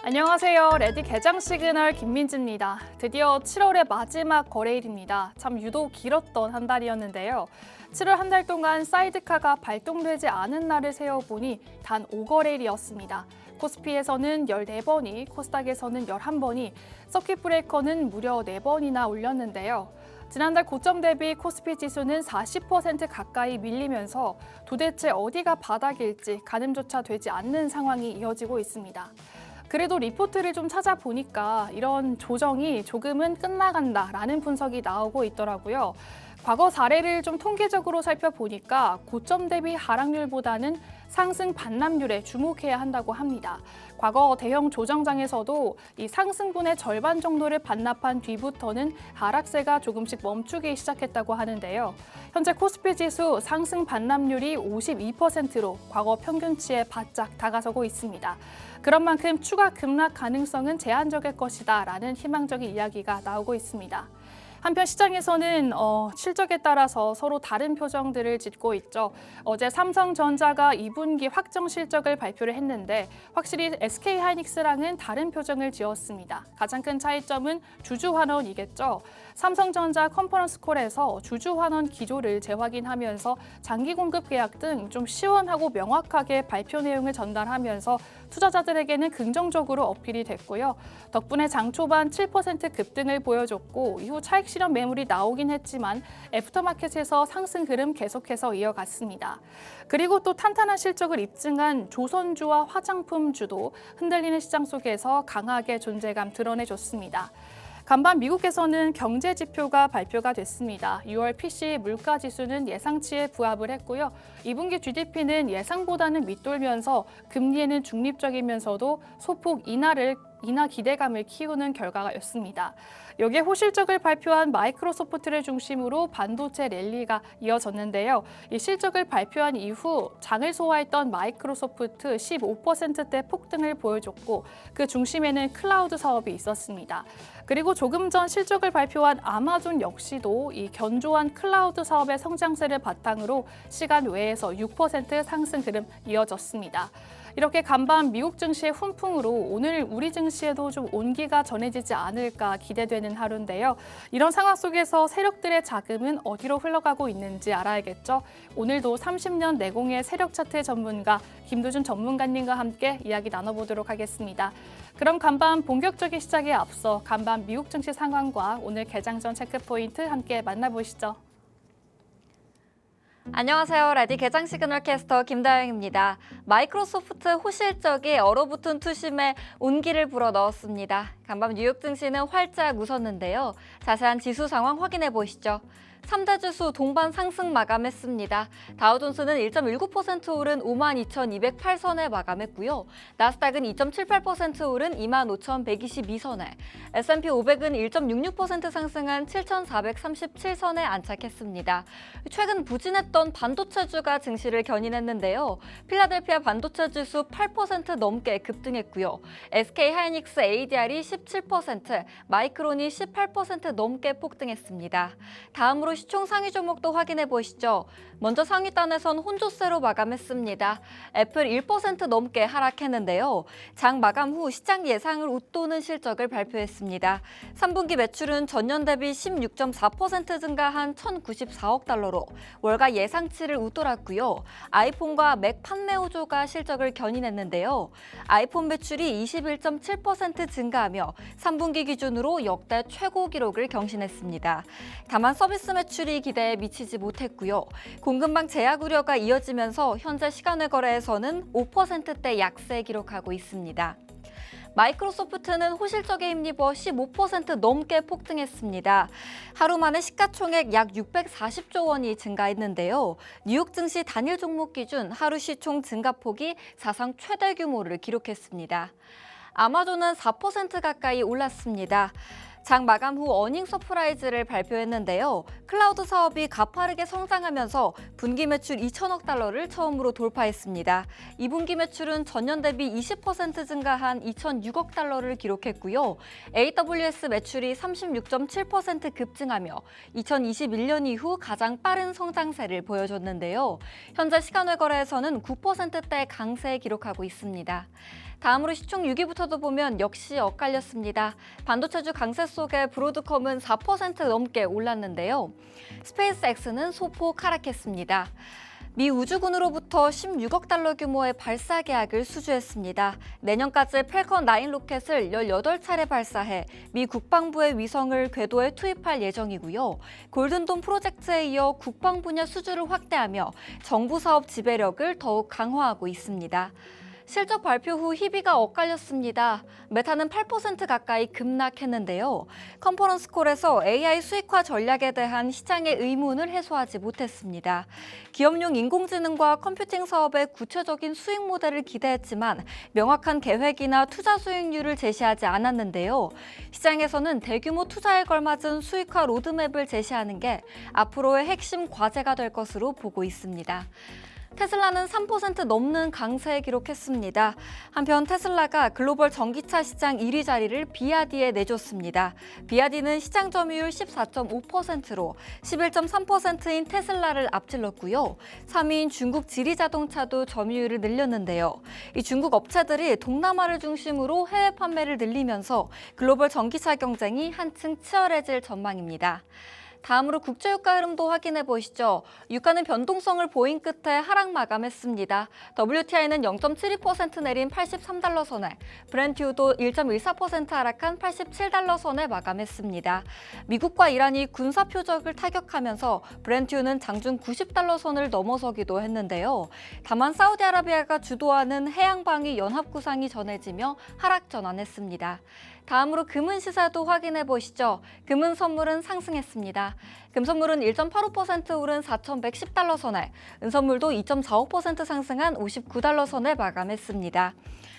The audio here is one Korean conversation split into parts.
안녕하세요. 레디 개장 시그널 김민지입니다. 드디어 7월의 마지막 거래일입니다. 참 유독 길었던 한 달이었는데요. 7월 한 달 동안 사이드카가 발동되지 않은 날을 세어보니 단 5거래일이었습니다. 코스피에서는 14번이, 코스닥에서는 11번이, 서킷 브레이커는 무려 4번이나 올렸는데요. 지난달 고점 대비 코스피 지수는 40% 가까이 밀리면서 도대체 어디가 바닥일지 가늠조차 되지 않는 상황이 이어지고 있습니다. 그래도 리포트를 좀 찾아보니까 이런 조정이 조금은 끝나간다라는 분석이 나오고 있더라고요. 과거 사례를 좀 통계적으로 살펴보니까 고점 대비 하락률보다는 상승 반납률에 주목해야 한다고 합니다. 과거 대형 조정장에서도 이 상승분의 절반 정도를 반납한 뒤부터는 하락세가 조금씩 멈추기 시작했다고 하는데요. 현재 코스피 지수 상승 반납률이 52%로 과거 평균치에 바짝 다가서고 있습니다. 그런 만큼 추가 급락 가능성은 제한적일 것이다 라는 희망적인 이야기가 나오고 있습니다. 한편 시장에서는 실적에 따라서 서로 다른 표정들을 짓고 있죠. 어제 삼성전자가 2분기 확정 실적을 발표를 했는데 확실히 SK하이닉스랑은 다른 표정을 지었습니다. 가장 큰 차이점은 주주환원이겠죠. 삼성전자 컨퍼런스콜에서 주주환원 기조를 재확인하면서 장기 공급 계약 등 좀 시원하고 명확하게 발표 내용을 전달하면서 투자자들에게는 긍정적으로 어필이 됐고요. 덕분에 장 초반 7% 급등을 보여줬고 이후 차익 실현 매물이 나오긴 했지만 애프터마켓에서 상승 흐름 계속해서 이어갔습니다. 그리고 또 탄탄한 실적을 입증한 조선주와 화장품주도 흔들리는 시장 속에서 강하게 존재감 드러내줬습니다. 간밤 미국에서는 경제 지표가 발표가 됐습니다. 6월 PC 물가 지수는 예상치에 부합을 했고요. 2분기 GDP는 예상보다는 밑돌면서 금리에는 중립적이면서도 소폭 인하 기대감을 키우는 결과였습니다. 여기에 호실적을 발표한 마이크로소프트를 중심으로 반도체 랠리가 이어졌는데요. 이 실적을 발표한 이후 장을 소화했던 마이크로소프트 15%대 폭등을 보여줬고 그 중심에는 클라우드 사업이 있었습니다. 그리고 조금 전 실적을 발표한 아마존 역시도 이 견조한 클라우드 사업의 성장세를 바탕으로 시간 외에서 6% 상승 흐름 이어졌습니다. 이렇게 간밤 미국 증시의 훈풍으로 오늘 우리 증시에도 좀 온기가 전해지지 않을까 기대되는 하루인데요. 이런 상황 속에서 세력들의 자금은 어디로 흘러가고 있는지 알아야겠죠. 오늘도 30년 내공의 세력 차트 전문가 김두준 전문가님과 함께 이야기 나눠보도록 하겠습니다. 그럼 간밤 본격적인 시작에 앞서 간밤 미국 증시 상황과 오늘 개장 전 체크 포인트 함께 만나보시죠. 안녕하세요. 레디 개장 시그널 캐스터 김다영입니다. 마이크로소프트 호실적이 얼어붙은 투심에 온기를 불어넣었습니다. 간밤 뉴욕 증시는 활짝 웃었는데요. 자세한 지수 상황 확인해 보시죠. 3대 지수 동반 상승 마감했습니다. 다우존스는 1.19% 오른 52,208선에 마감했고요. 나스닥은 2.78% 오른 25,122선에, S&P 500은 1.66% 상승한 7,437선에 안착했습니다. 최근 부진했던 반도체주가 증시를 견인했는데요. 필라델피아 반도체 지수 8% 넘게 급등했고요. SK하이닉스 ADR이 17%, 마이크론이 18% 넘게 폭등했습니다. 다음으로 시총 상위 종목도 확인해 보시죠. 먼저 상위단에선 혼조세로 마감했습니다. 애플 1% 넘게 하락했는데요. 장 마감 후 시장 예상을 웃도는 실적을 발표했습니다. 3분기 매출은 전년 대비 16.4% 증가한 1,094억 달러로 월가 예상치를 웃돌았고요. 아이폰과 맥 판매 호조가 실적을 견인했는데요. 아이폰 매출이 21.7% 증가하며 3분기 기준으로 역대 최고 기록을 경신했습니다. 다만 서비스 매출이 기대에 미치지 못했고요. 공급망 제약 우려가 이어지면서 현재 시간외 거래에서는 5%대 약세 기록하고 있습니다. 마이크로소프트는 호실적에 힘입어 15% 넘게 폭등했습니다. 하루 만에 시가총액 약 640조 원이 증가했는데요. 뉴욕 증시 단일 종목 기준 하루 시총 증가폭이 사상 최대 규모를 기록했습니다. 아마존은 4% 가까이 올랐습니다. 장 마감 후 어닝 서프라이즈를 발표했는데요. 클라우드 사업이 가파르게 성장하면서 분기 매출 2천억 달러를 처음으로 돌파했습니다. 2분기 매출은 전년 대비 20% 증가한 2,006억 달러를 기록했고요. AWS 매출이 36.7% 급증하며 2021년 이후 가장 빠른 성장세를 보여줬는데요. 현재 시간외 거래에서는 9%대 강세 기록하고 있습니다. 다음으로 시총 6위부터도 보면 역시 엇갈렸습니다. 반도체주 강세 속에 브로드컴은 4% 넘게 올랐는데요. 스페이스X는 소폭 하락했습니다. 미 우주군으로부터 16억 달러 규모의 발사 계약을 수주했습니다. 내년까지 펠컨 9 로켓을 18차례 발사해 미 국방부의 위성을 궤도에 투입할 예정이고요. 골든돔 프로젝트에 이어 국방 분야 수주를 확대하며 정부 사업 지배력을 더욱 강화하고 있습니다. 실적 발표 후 희비가 엇갈렸습니다. 메타는 8% 가까이 급락했는데요. 컨퍼런스 콜에서 AI 수익화 전략에 대한 시장의 의문을 해소하지 못했습니다. 기업용 인공지능과 컴퓨팅 사업의 구체적인 수익 모델을 기대했지만 명확한 계획이나 투자 수익률을 제시하지 않았는데요. 시장에서는 대규모 투자에 걸맞은 수익화 로드맵을 제시하는 게 앞으로의 핵심 과제가 될 것으로 보고 있습니다. 테슬라는 3% 넘는 강세 기록했습니다. 한편 테슬라가 글로벌 전기차 시장 1위 자리를 비아디에 내줬습니다. 비아디는 시장 점유율 14.5%로 11.3%인 테슬라를 앞질렀고요. 3위인 중국 지리자동차도 점유율을 늘렸는데요. 이 중국 업체들이 동남아를 중심으로 해외 판매를 늘리면서 글로벌 전기차 경쟁이 한층 치열해질 전망입니다. 다음으로 국제유가 흐름도 확인해 보시죠. 유가는 변동성을 보인 끝에 하락 마감했습니다. WTI는 0.72% 내린 83달러 선에, 브렌트유도 1.14% 하락한 87달러 선에 마감했습니다. 미국과 이란이 군사 표적을 타격하면서 브렌트유는 장중 90달러 선을 넘어서기도 했는데요. 다만 사우디아라비아가 주도하는 해양방위 연합구상이 전해지며 하락 전환했습니다. 다음으로 금은 시세도 확인해 보시죠. 금은 선물은 상승했습니다. 금 선물은 1.85% 오른 4,110달러 선에, 은 선물도 2.45% 상승한 59달러 선에 마감했습니다.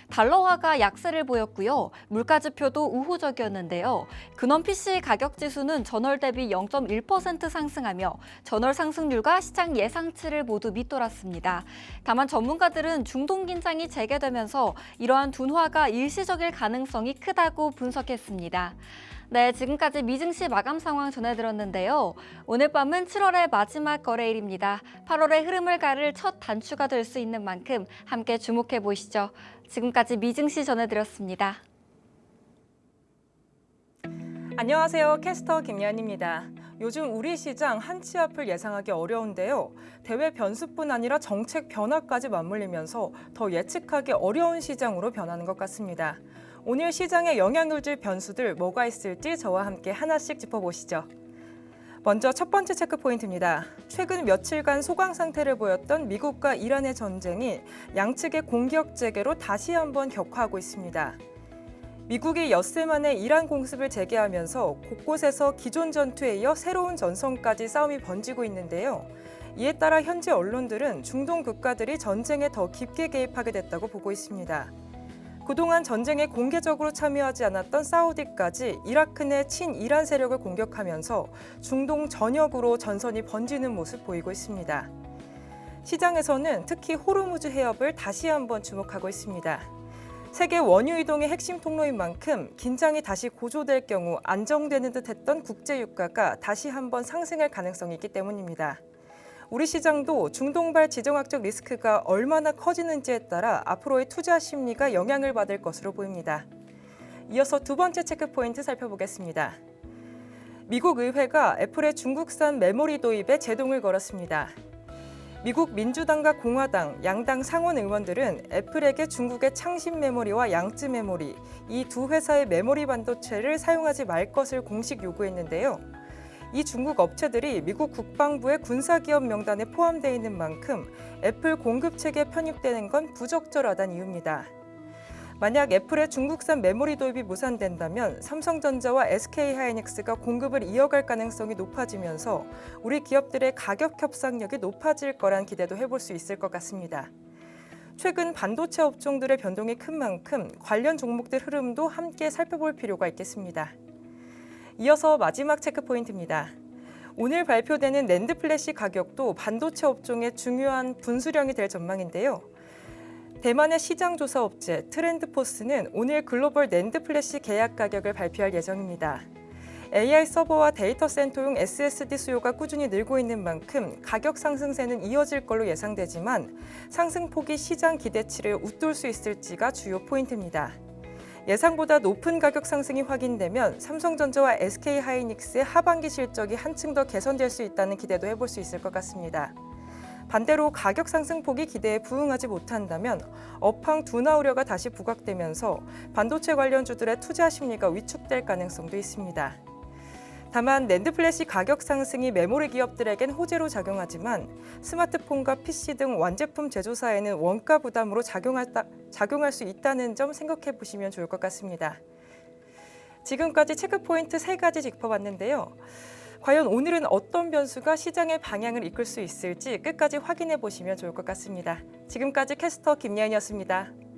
달러화가 약세를 보였고요. 물가지표도 우호적이었는데요. 근원 PCE 가격 지수는 전월 대비 0.1% 상승하며 전월 상승률과 시장 예상치를 모두 밑돌았습니다. 다만 전문가들은 중동 긴장이 재개되면서 이러한 둔화가 일시적일 가능성이 크다고 분석했습니다. 네, 지금까지 미증시 마감 상황 전해드렸는데요. 오늘 밤은 7월의 마지막 거래일입니다. 8월의 흐름을 가를 첫 단추가 될 수 있는 만큼 함께 주목해 보시죠. 지금까지 미증시 전해드렸습니다. 안녕하세요. 캐스터 김연입니다. 요즘 우리 시장 한치 앞을 예상하기 어려운데요. 대외 변수뿐 아니라 정책 변화까지 맞물리면서 더 예측하기 어려운 시장으로 변하는 것 같습니다. 오늘 시장에 영향을 줄 변수들 뭐가 있을지 저와 함께 하나씩 짚어보시죠. 먼저 첫 번째 체크 포인트입니다. 최근 며칠간 소강 상태를 보였던 미국과 이란의 전쟁이 양측의 공격 재개로 다시 한번 격화하고 있습니다. 미국이 엿새 만에 이란 공습을 재개하면서 곳곳에서 기존 전투에 이어 새로운 전선까지 싸움이 번지고 있는데요. 이에 따라 현지 언론들은 중동 국가들이 전쟁에 더 깊게 개입하게 됐다고 보고 있습니다. 그동안 전쟁에 공개적으로 참여하지 않았던 사우디까지 이라크 내 친이란 세력을 공격하면서 중동 전역으로 전선이 번지는 모습 보이고 있습니다. 시장에서는 특히 호르무즈 해협을 다시 한번 주목하고 있습니다. 세계 원유 이동의 핵심 통로인 만큼 긴장이 다시 고조될 경우 안정되는 듯했던 국제 유가가 다시 한번 상승할 가능성이 있기 때문입니다. 우리 시장도 중동발 지정학적 리스크가 얼마나 커지는지에 따라 앞으로의 투자 심리가 영향을 받을 것으로 보입니다. 이어서 두 번째 체크 포인트 살펴보겠습니다. 미국 의회가 애플의 중국산 메모리 도입에 제동을 걸었습니다. 미국 민주당과 공화당, 양당 상원 의원들은 애플에게 중국의 창신 메모리와 양쯔 메모리, 이 두 회사의 메모리 반도체를 사용하지 말 것을 공식 요구했는데요. 이 중국 업체들이 미국 국방부의 군사기업 명단에 포함되어 있는 만큼 애플 공급체계에 편입되는 건 부적절하다는 이유입니다. 만약 애플의 중국산 메모리 도입이 무산된다면 삼성전자와 SK하이닉스가 공급을 이어갈 가능성이 높아지면서 우리 기업들의 가격 협상력이 높아질 거란 기대도 해볼 수 있을 것 같습니다. 최근 반도체 업종들의 변동이 큰 만큼 관련 종목들 흐름도 함께 살펴볼 필요가 있겠습니다. 이어서 마지막 체크 포인트입니다. 오늘 발표되는 낸드 플래시 가격도 반도체 업종의 중요한 분수령이 될 전망인데요. 대만의 시장 조사 업체 트렌드포스는 오늘 글로벌 낸드 플래시 계약 가격을 발표할 예정입니다. AI 서버와 데이터 센터용 SSD 수요가 꾸준히 늘고 있는 만큼 가격 상승세는 이어질 걸로 예상되지만 상승폭이 시장 기대치를 웃돌 수 있을지가 주요 포인트입니다. 예상보다 높은 가격 상승이 확인되면 삼성전자와 SK하이닉스의 하반기 실적이 한층 더 개선될 수 있다는 기대도 해볼 수 있을 것 같습니다. 반대로 가격 상승폭이 기대에 부응하지 못한다면 업황 둔화 우려가 다시 부각되면서 반도체 관련주들의 투자 심리가 위축될 가능성도 있습니다. 다만 낸드 플래시 가격 상승이 메모리 기업들에겐 호재로 작용하지만 스마트폰과 PC 등 완제품 제조사에는 원가 부담으로 작용할 수 있다는 점 생각해 보시면 좋을 것 같습니다. 지금까지 체크포인트 3가지 짚어봤는데요. 과연 오늘은 어떤 변수가 시장의 방향을 이끌 수 있을지 끝까지 확인해 보시면 좋을 것 같습니다. 지금까지 캐스터 김예은이었습니다.